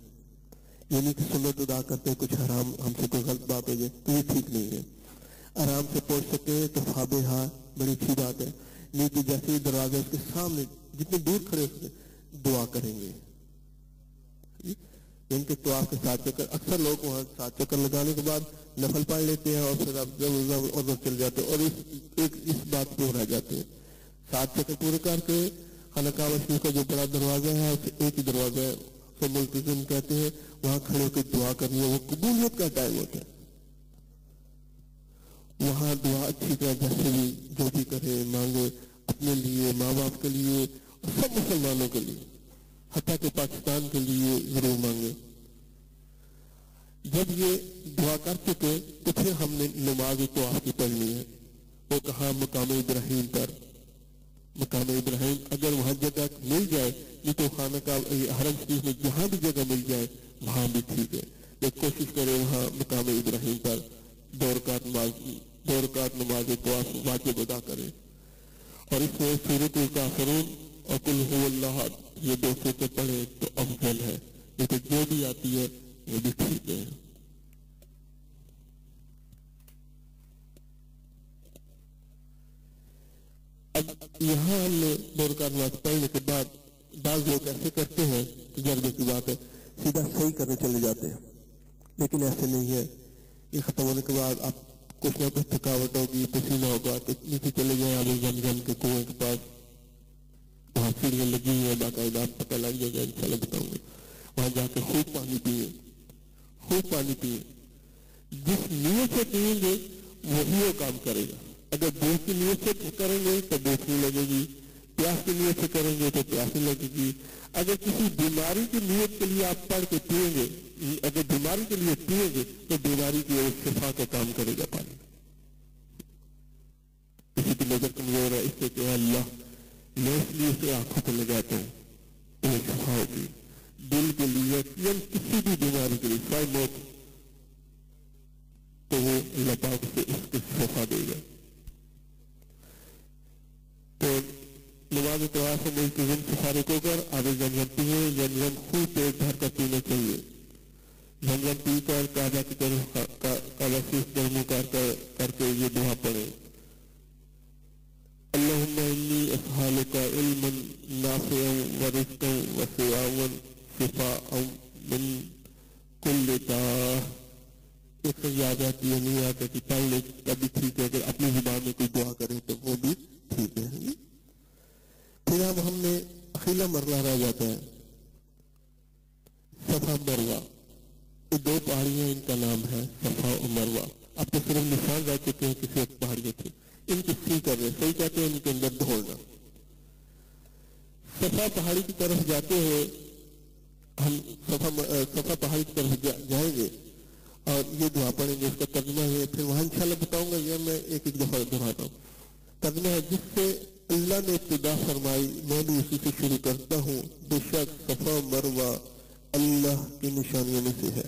یعنی کہ سنت ادا کرتے کچھ حرام ہم سے کوئی غلط بات ہو جائے تو یہ ٹھیک نہیں ہے. آرام سے پہنچ سکے تو فابہا, بڑی اچھی بات ہے. نہیں کہ جیسے ہی دروازہ اس کے سامنے جتنے دور کھڑے ہو سکے دعا کریں گے. ان کے طواف کے 7 چکر, اکثر لوگ وہاں 7 چکر لگانے کے بعد نفل پڑھ لیتے ہیں اور پھر آپ ادھر چل جاتے ہیں اور اس بات پہ رہ جاتے ہیں. 7 چکر پورے کر کے خانہ کعبہ شریف کا جو بڑا دروازہ ہے اس ایک ہی دروازہ ہے, تو ملتزم کہتے ہیں وہاں کھڑے ہو کے دعا کرنی ہے. وہ قبولیت کا ٹائم ہوتا ہے. وہاں دعا اچھی طرح جیسے بھی جو بھی کرے مانگے, اپنے لیے, ماں باپ کے لیے, اور سب مسلمانوں کے لیے, حتیٰ کہ پاکستان کے لیے ضرور مانگے. جب یہ دعا کر چکے تو پھر ہم نے نماز طواف کی پڑھنی ہے. وہ کہا مقام ابراہیم پر. مقام ابراہیم اگر وہاں جگہ مل جائے, یہ تو خانہ کا حرم شریف میں جہاں بھی جگہ مل جائے وہاں بھی ٹھیک ہے, لیکن کوشش کرے وہاں مقام ابراہیم پر 2 رکعت نماز طواف واجب ادا کرے. اور اس میں سورۃ الکافرون اور قل هو اللہ یہ 2 سورتیں پڑھے تو افضل ہے, لیکن جو بھی آتی ہے وہ بھی ٹھیک ہے. اب یہاں ہم نے 2 رکعت نماز پڑھنے کے بعد بعض لوگ ایسے کرتے ہیں, تجربے کی بات ہے, سیدھا صحیح کرنے چلے جاتے ہیں. لیکن ایسے نہیں ہے. یہ ختم ہونے کے بعد آپ کچھ نہ کچھ تھکاوٹ ہوگی, پسینہ ہوگا, تو نیچے چلے جائیں آلو زمزم کے کنویں کے پاس. وہاں سیڑھیاں لگی ہوئی ہیں باقاعدہ, پتہ لگ جائے گا, انشاءاللہ بتاؤں گا. وہاں جا کے خوب پانی پیئے, خوب پانی پیئے. جس نیت سے پیئیں گے وہی وہ کام کرے گا. اگر بھوک کی نیت سے کریں گے تو بھوک نہیں لگے گی, پیاس کی نیت سے کریں گے تو پیاس نہیں لگے گی. اگر کسی بیماری کی نیت کے لیے آپ پڑھ کے پیئیں گے, اگر بیماری کے لیے پیئیں گے تو بیماری کی شفا کا کام کرے گا پانی. کسی کی نظر کمزور ہے, اس سے کہ اللہ میں اس لیے سے آنکھوں کو لگاتا ہوں تو وہ شفا ہوگی. دل کے لیے یا کسی بھی بیماری کے لیے سوائے موت, تو وہ اللہ پاک سے اس کو شفا دے گا. تو نماز طواف سے ملتزم سے فارغ ہو کر آگے زمزم پیئے. زمزم خوب پیٹ بھر کر پینا چاہیے. زمزم پی کر کعبہ کی طرف کعبہ شریف پر منہ کر کے یہ دعا پڑھے, اللہم انی اسألک علما نافعا ورزقا وسعا وشفاء من کل داء. ایک سے یاد آتی ہے, نہیں آتا کہ پڑھ لے تبھی ٹھیک ہے, اگر اپنی زبان میں کوئی دعا کرے تو وہ بھی ٹھیک ہے. پھر اب ہم نے اخیلا مرلہ رہ جاتا ہے, صفا مروہ. یہ 2 پہاڑیاں, ان کا نام ہے صفا اور مروہ. اب تو صرف نشان رہ چکے ہیں, کسی ایک پہاڑیاں تھے. ان کی صحیح کر رہے, صحیح کہتے ہیں ان کے اندر دھوڑنا. صفا پہاڑی کی طرف جاتے ہیں ہم, صفا پہاڑی کی طرف جائیں گے اور یہ دعا پڑھیں گے. اس کا ترجمہ ہے پھر وہاں انشاءاللہ بتاؤں گا. یہ میں ایک دفعہ دہراتا ہوں. ترجمہ ہے جس سے اللہ نے ابتدا فرمائی میں بھی اسی سے شروع کرتا ہوں. بے شک صفا مروہ اللہ کی نشانیوں میں سے ہے.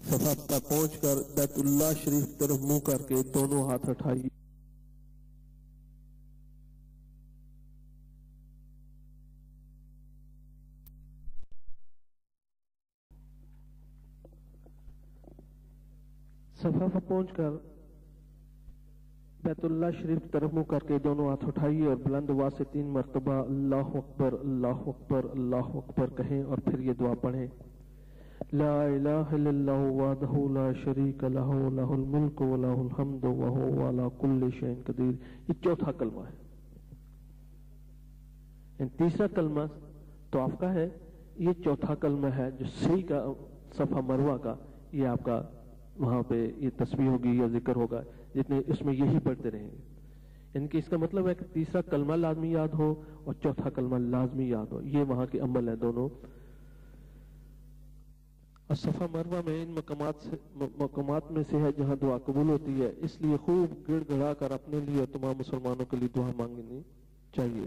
صفا تک پہنچ کر بیت اللہ شریف کی طرف منہ کر کے دونوں ہاتھ اٹھائیے. صفا پر پہنچ کر بیت اللہ شریف کی طرف منہ کر کے دونوں ہاتھ اٹھائیے اور بلند آواز سے 3 مرتبہ اللہ اکبر اللہ اکبر اللہ اکبر کہیں اور پھر یہ دعا پڑھیں. لا الہ الا اللہ وحدہ لا شریک لہ لہ الملک ولہ الحمد وہو علی کل شیء قدیر. یہ 4تھا کلمہ ہے. تیسرا کلمہ طواف کا ہے, یہ 4تھا کلمہ ہے جو صحیح کا صفا مروہ کا. یہ آپ کا وہاں پہ یہ تسبیح ہوگی یا ذکر ہوگا, جتنے اس میں یہی پڑھتے رہیں گے. ان کی اس کا مطلب ہے کہ تیسرا کلمہ لازمی یاد ہو اور 4تھا کلمہ لازمی یاد ہو. یہ وہاں کے عمل ہے دونوں. اور صفا مروہ میں ان مقامات میں سے ہے جہاں دعا قبول ہوتی ہے, اس لیے خوب گڑ گڑا کر اپنے لیے اور تمام مسلمانوں کے لیے دعا مانگنی چاہیے.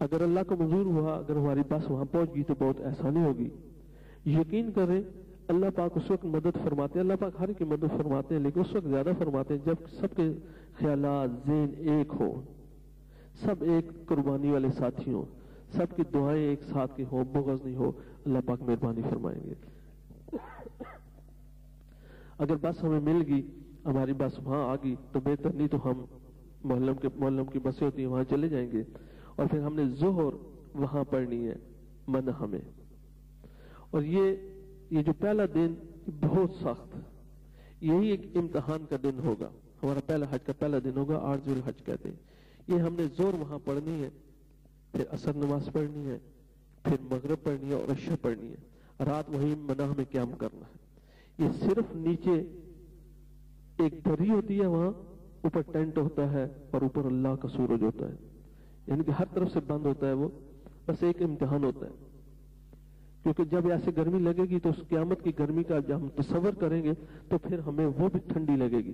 اگر اللہ کو منظور ہوا, اگر ہماری بس وہاں پہنچ گئی تو بہت آسانی ہوگی. یقین کریں اللہ پاک اس وقت مدد فرماتے ہیں, اللہ پاک ہر کی مدد فرماتے ہیں, لیکن اس وقت زیادہ فرماتے ہیں جب سب کے خیالات ذہن ایک ہو, سب ایک قربانی والے ساتھی ہوں, سب کی دعائیں ایک ساتھ کی ہو, بغض نہیں ہو, اللہ پاک مہربانی فرمائیں گے. اگر بس ہمیں مل گئی, ہماری بس وہاں آ گئی تو بہتر, نہیں تو ہم محلم کی بسیں ہوتی ہیں وہاں چلے جائیں گے, اور پھر ہم نے ظہر وہاں پڑھنی ہے منہ میں. اور یہ جو پہلا دن بہت سخت, یہی ایک امتحان کا دن ہوگا, ہمارا پہلا حج کا پہلا دن ہوگا, 8 ذی الحج کہتے ہیں. یہ ہم نے زور وہاں پڑھنی ہے, پھر عصر نماز پڑھنی ہے, پھر مغرب پڑھنی ہے اور عشاء پڑھنی ہے, رات وہیں منہ میں قیام کرنا ہے. یہ صرف نیچے ایک دری ہوتی ہے, وہاں اوپر ٹینٹ ہوتا ہے اور اوپر اللہ کا سورج ہوتا ہے, یعنی کہ ہر طرف سے بند ہوتا ہے وہ, بس ایک امتحان ہوتا ہے. کیونکہ جب ایسے گرمی لگے گی تو اس قیامت کی گرمی کا جب ہم تصور کریں گے تو پھر ہمیں وہ بھی ٹھنڈی لگے گی.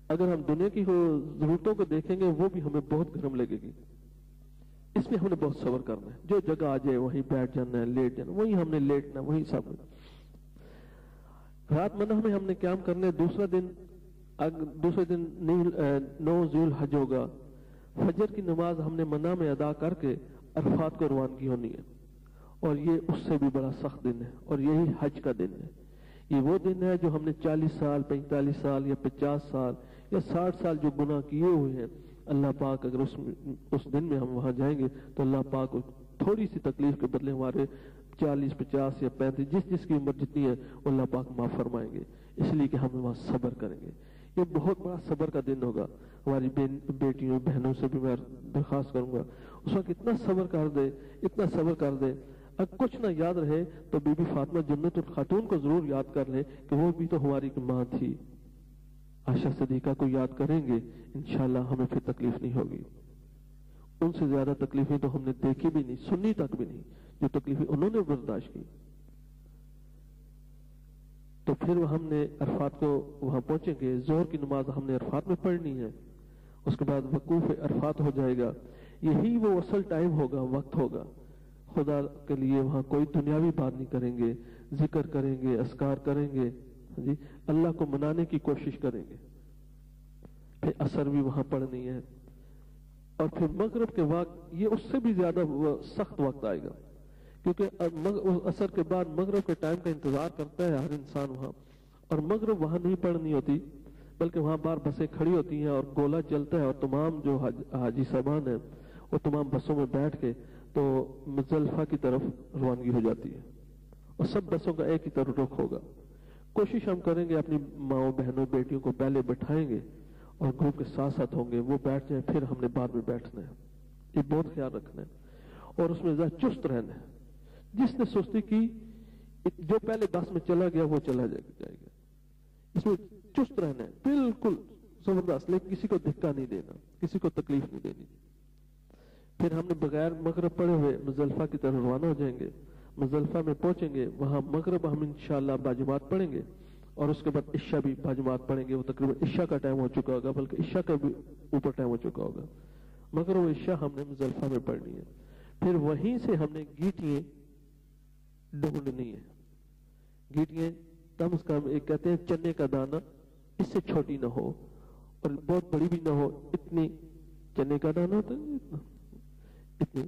اگر ہم دنیا کی ضرورتوں کو دیکھیں گے وہ بھی ہمیں بہت گرم لگے گی. اس میں ہم نے بہت صبر کرنا ہے, جو جگہ آ جائے وہیں بیٹھ جانا ہے, لیٹ جانا, وہیں ہم نے لیٹنا, وہیں سب. رات منہ میں ہم نے قیام کرنے. دوسرے دن 9 ذی الحج ہوگا, فجر کی نماز ہم نے منہ میں ادا کر کے عرفات کو روانگی ہونی ہے, اور یہ اس سے بھی بڑا سخت دن ہے, اور یہی حج کا دن ہے. یہ وہ دن ہے جو ہم نے 40 سال 45 سال یا 50 سال یا 60 سال جو گناہ کیے ہوئے ہیں, اللہ پاک اگر اس دن میں ہم وہاں جائیں گے تو اللہ پاک تھوڑی سی تکلیف کے بدلے ہمارے 40 50 یا 35 جس کی عمر جتنی ہے اللہ پاک معاف فرمائیں گے, اس لیے کہ ہم وہاں صبر کریں گے. یہ بہت بڑا صبر کا دن ہوگا. ہماری بیٹیوں بہنوں سے بھی میں درخواست کروں گا اس وقت اتنا صبر کر دے. اگر کچھ نہ یاد رہے تو بی بی فاطمہ جنت الخاتون کو ضرور یاد کر لیں کہ وہ بھی تو ہماری ماں تھی. عائشہ صدیقہ کو یاد کریں گے, انشاءاللہ ہمیں پھر تکلیف نہیں ہوگی. ان سے زیادہ تکلیفیں تو ہم نے دیکھی بھی نہیں, سنی تک بھی نہیں, جو تکلیفیں انہوں نے برداشت کی. تو پھر ہم نے عرفات کو وہاں پہنچیں گے. ظہر کی نماز ہم نے عرفات میں پڑھنی ہے, اس کے بعد وقوف عرفات ہو جائے گا. یہی وہ اصل ٹائم ہوگا, وقت ہوگا. خدا کے لیے وہاں کوئی دنیاوی بات نہیں کریں گے, ذکر کریں گے, اذکار کریں گے, جی اللہ کو منانے کی کوشش کریں گے. پھر عصر بھی وہاں پڑھنی ہے, اور پھر مغرب کے وقت یہ اس سے بھی زیادہ سخت وقت آئے گا, کیونکہ عصر کے بعد مغرب کے ٹائم کا انتظار کرتا ہے ہر انسان وہاں. اور مغرب وہاں نہیں پڑھنی ہوتی, بلکہ وہاں بار بسیں کھڑی ہوتی ہیں اور گولا چلتا ہے, اور تمام جو حاجی صاحبان ہیں وہ تمام بسوں میں بیٹھ کے تو مزدلفہ کی طرف روانگی ہو جاتی ہے, اور سب بسوں کا ایک ہی طرف رخ ہوگا. کوشش ہم کریں گے اپنی ماؤں بہنوں بیٹیوں کو پہلے بٹھائیں گے اور گروپ کے ساتھ ہوں گے, وہ بیٹھ جائیں, پھر ہم نے بعد میں بیٹھنا ہے. یہ بہت خیال رکھنا ہے, اور اس میں ذرا چست رہنا ہے. جس نے سستی کی, جو پہلے بس میں چلا گیا وہ چلا جائے گا. اس میں چست رہنا ہے, بالکل زبردست, لیکن کسی کو دھکا نہیں دینا, کسی کو تکلیف نہیں دینی. پھر ہم نے بغیر مغرب پڑے ہوئے مزدلفہ کی طرف روانہ ہو جائیں گے. مزدلفہ میں پہنچیں گے, وہاں مغرب ہم انشاءاللہ باجماعت پڑھیں گے, اور اس کے بعد عشاء بھی باجماعت پڑھیں گے. وہ تقریباً عشاء کا ٹائم ہو چکا ہوگا, بلکہ عشاء کا بھی اوپر ٹائم ہو چکا ہوگا. مغرب و عشاء ہم نے مزدلفہ میں پڑھنی ہے. پھر وہیں سے ہم نے گیٹیاں ڈھونڈنی ہے. گیٹیاں کم از کم ایک کہتے ہیں چنے کا دانہ, اس سے چھوٹی نہ ہو اور بہت بڑی بھی نہ ہو, اتنی چنے کا دانہ ہوتا ہے اتنی,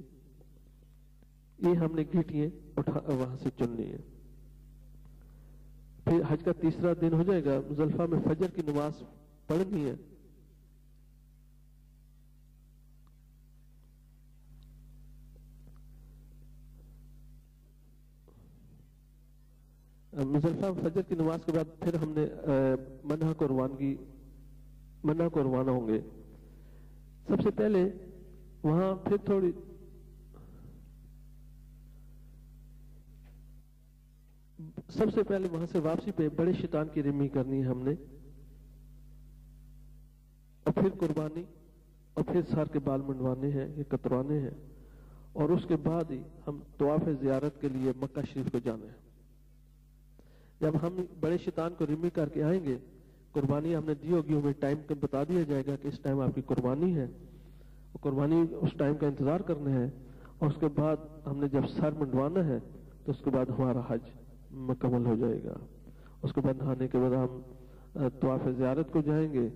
یہ ہم نے گیٹیاں وہاں سے چننی ہے. پھر حج کا تیسرا دن ہو جائے گا, مزدلفہ میں فجر کی نماز پڑھنی ہے. مزدلفہ فجر کی نماز کے بعد پھر ہم نے منہ کو روانہ ہوں گے. سب سے پہلے وہاں پھر تھوڑی سب سے پہلے وہاں سے واپسی پہ بڑے شیطان کی رمی کرنی ہے ہم نے, اور پھر قربانی, اور پھر سر کے بال منڈوانے ہیں یا کتروانے ہیں, اور اس کے بعد ہی ہم طواف زیارت کے لیے مکہ شریف کو جانا ہے. جب ہم بڑے شیطان کو رمی کر کے آئیں گے, قربانی ہم نے دی ہوگی, ہمیں ٹائم بتا دیا جائے گا کہ اس ٹائم آپ کی قربانی ہے, قربانی اس ٹائم کا انتظار کرنا ہے، اور اس کے بعد ہم نے جب سر منڈوانا ہے تو اس کے بعد ہمارا حج مکمل ہو جائے گا۔ اس کے بعد نہانے کے بعد ہم طواف زیارت کو جائیں گے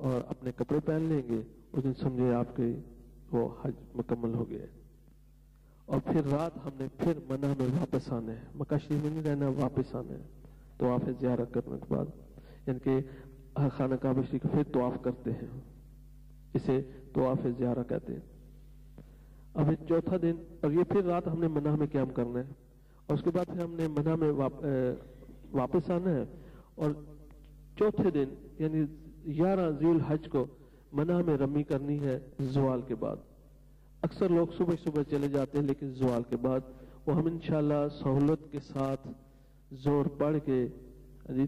اور اپنے کپڑے پہن لیں گے، اس دن سمجھے آپ کے وہ حج مکمل ہو گیا۔ اور پھر رات ہم نے پھر منع میں واپس آنا ہے، مکہ شریف میں نہیں رہنا، واپس آنا ہے طواف زیارت کرنے کے بعد، یعنی کہ خانہ کعبہ شریف کا پھر طواف کرتے ہیں، اسے طواف زیارہ کہتے ہیں۔ اب چوتھا دن، اور یہ پھر رات ہم نے منع میں قیام کرنا ہے، اور اس کے بعد پھر ہم نے منع میں واپس آنا ہے، اور چوتھے دن یعنی 11 ذی الحج کو منع میں رمی کرنی ہے زوال کے بعد۔ اکثر لوگ صبح صبح چلے جاتے ہیں، لیکن زوال کے بعد وہ ہم انشاءاللہ سہولت کے ساتھ زور پڑھ کے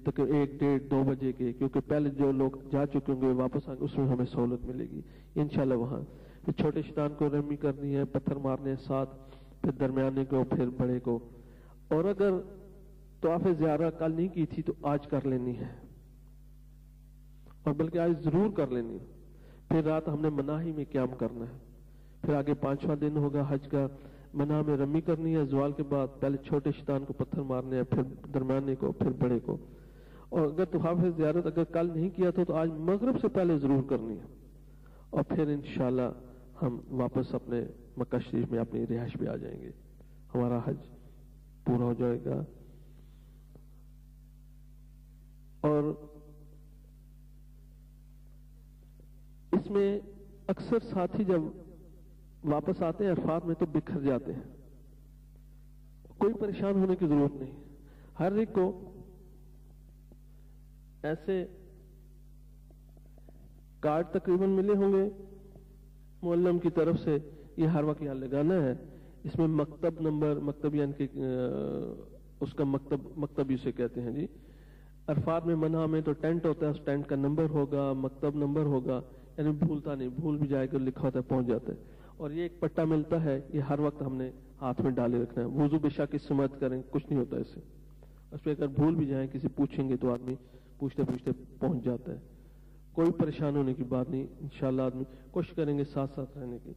تقریباً 1 ڈیڑھ 2 بجے کے، کیونکہ پہلے جو لوگ جا چکے ہوں گے واپس آئیں گے، اس میں ہمیں سہولت ملے گی انشاءاللہ وہاں۔ پھر چھوٹے شیطان کو رمی کرنی ہے، پتھر مارنے ہیں 7، پھر درمیانے کو، پھر بڑے کو، اور اگر طواف زیارہ کل نہیں کی تھی تو آج کر لینی ہے، اور بلکہ آج ضرور کر لینی ہے۔ پھر رات ہم نے مناہی میں قیام کرنا ہے، پھر آگے 5واں دن ہوگا حج کا، منع میں رمی کرنی ہے زوال کے بعد، پہلے چھوٹے شیطان کو پتھر مارنے ہیں، پھر درمیانے کو، پھر بڑے کو، اور اگر طواف زیارت اگر کل نہیں کیا تو آج مغرب سے پہلے ضرور کرنی ہے، اور پھر انشاءاللہ ہم واپس اپنے مکہ شریف میں اپنی رہائش پہ آ جائیں گے، ہمارا حج پورا ہو جائے گا۔ اور اس میں اکثر ساتھی جب واپس آتے ہیں عرفات میں تو بکھر جاتے ہیں، کوئی پریشان ہونے کی ضرورت نہیں، ہر ایک کو ایسے کارڈ تقریباً ملے ہوں گے معلم کی طرف سے، یہ ہر وقت یہاں لگانا ہے، اس میں مکتب نمبر، مکتب یعنی کہ اس کا مکتب اسے کہتے ہیں جی، عرفات میں منع میں تو ٹینٹ ہوتا ہے، اس ٹینٹ کا نمبر ہوگا، مکتب نمبر ہوگا، یعنی بھولتا نہیں، بھول بھی جائے گا لکھا ہوتا ہے پہنچ جاتا ہے۔ اور یہ ایک پٹا ملتا ہے، یہ ہر وقت ہم نے ہاتھ میں ڈالے رکھنا ہے، وضو بے شک اس سمت کریں، کچھ نہیں ہوتا اس سے، اس پہ اگر بھول بھی جائیں کسی پوچھیں گے تو آدمی پوچھتے پوچھتے پہنچ جاتا ہے، کوئی پریشان ہونے کی بات نہیں، انشاءاللہ آدمی کوشش کریں گے ساتھ ساتھ رہنے کی،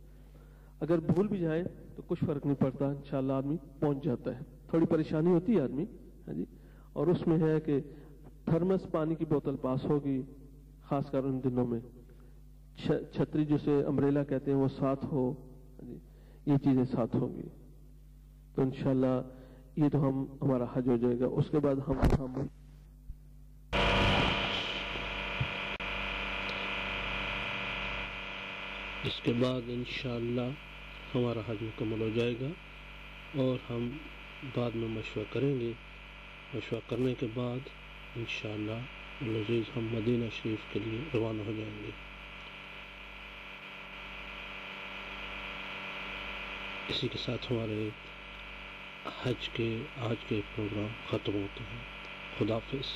اگر بھول بھی جائیں تو کچھ فرق نہیں پڑتا، انشاءاللہ آدمی پہنچ جاتا ہے، تھوڑی پریشانی ہوتی ہے آدمی، ہاں جی، اور اس میں ہے کہ تھرمس پانی کی بوتل پاس ہوگی، خاص کر ان دنوں میں، چھتری جسے امبریلا کہتے ہیں وہ ساتھ ہو، یہ چیزیں ساتھ ہوں گی، تو انشاءاللہ یہ تو ہمارا حج ہو جائے گا۔ اس کے بعد اس کے بعد انشاءاللہ ہمارا حج مکمل ہو جائے گا، اور ہم بعد میں مشورہ کریں گے، مشورہ کرنے کے بعد انشاءاللہ العزیز ہم مدینہ شریف کے لیے روانہ ہو جائیں گے۔ اسی کے ساتھ ہمارے حج کے آج کے پروگرام ختم ہوتے ہیں۔ خدا حافظ۔